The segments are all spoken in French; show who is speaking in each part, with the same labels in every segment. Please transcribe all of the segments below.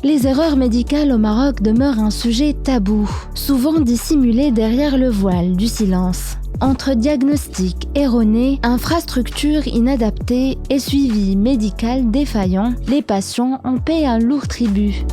Speaker 1: Les erreurs médicales au Maroc demeurent un sujet tabou, souvent dissimulé derrière le voile du silence. Entre diagnostics erronés, infrastructures inadaptées et suivi médical défaillant, les patients en paient un lourd tribut.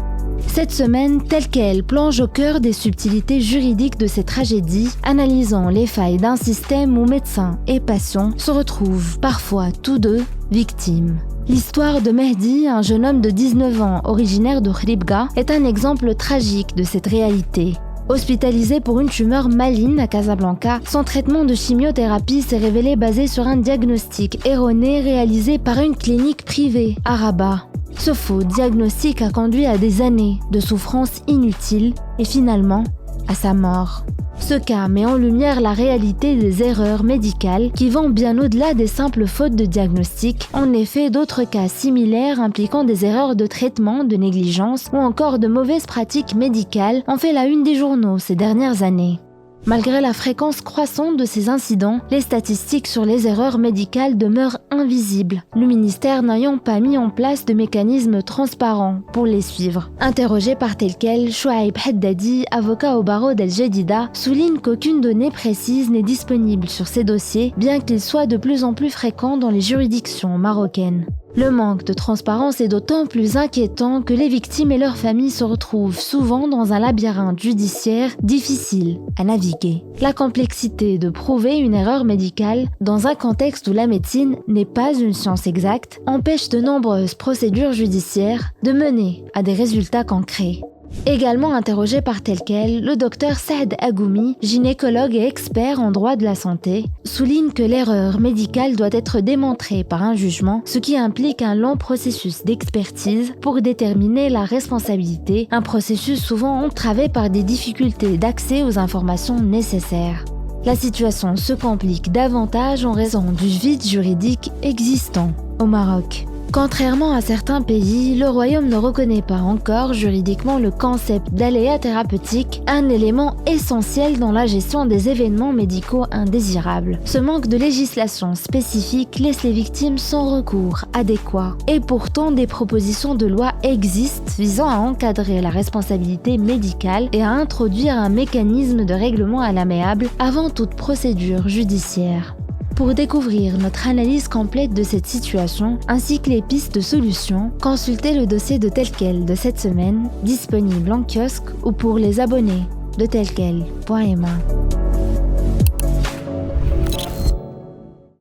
Speaker 1: Cette semaine, Telle Quelle plonge au cœur des subtilités juridiques de ces tragédies, analysant les failles d'un système où médecins et patients se retrouvent parfois tous deux victimes. L'histoire de Mehdi, un jeune homme de 19 ans originaire de Khribga, est un exemple tragique de cette réalité. Hospitalisé pour une tumeur maligne à Casablanca, son traitement de chimiothérapie s'est révélé basé sur un diagnostic erroné réalisé par une clinique privée à Rabat. Ce faux diagnostic a conduit à des années de souffrances inutiles et finalement à sa mort. Ce cas met en lumière la réalité des erreurs médicales qui vont bien au-delà des simples fautes de diagnostic. En effet, d'autres cas similaires impliquant des erreurs de traitement, de négligence ou encore de mauvaises pratiques médicales ont fait la une des journaux ces dernières années. Malgré la fréquence croissante de ces incidents, les statistiques sur les erreurs médicales demeurent invisibles, le ministère n'ayant pas mis en place de mécanismes transparents pour les suivre. Interrogé par Telle Quelle, Chouaib Haddadi, avocat au barreau d'El Jadida, souligne qu'aucune donnée précise n'est disponible sur ces dossiers, bien qu'ils soient de plus en plus fréquents dans les juridictions marocaines. Le manque de transparence est d'autant plus inquiétant que les victimes et leurs familles se retrouvent souvent dans un labyrinthe judiciaire difficile à naviguer. La complexité de prouver une erreur médicale dans un contexte où la médecine n'est pas une science exacte empêche de nombreuses procédures judiciaires de mener à des résultats concrets. Également interrogé par Telle Quelle, le docteur Saad Agoumi, gynécologue et expert en droit de la santé, souligne que l'erreur médicale doit être démontrée par un jugement, ce qui implique un long processus d'expertise pour déterminer la responsabilité, un processus souvent entravé par des difficultés d'accès aux informations nécessaires. La situation se complique davantage en raison du vide juridique existant au Maroc. Contrairement à certains pays, le Royaume ne reconnaît pas encore juridiquement le concept d'aléa thérapeutique, un élément essentiel dans la gestion des événements médicaux indésirables. Ce manque de législation spécifique laisse les victimes sans recours adéquat. Et pourtant, des propositions de loi existent visant à encadrer la responsabilité médicale et à introduire un mécanisme de règlement à l'amiable avant toute procédure judiciaire. Pour découvrir notre analyse complète de cette situation, ainsi que les pistes de solutions, consultez le dossier de Telle Quelle de cette semaine, disponible en kiosque ou pour les abonnés de tellequelle.ma.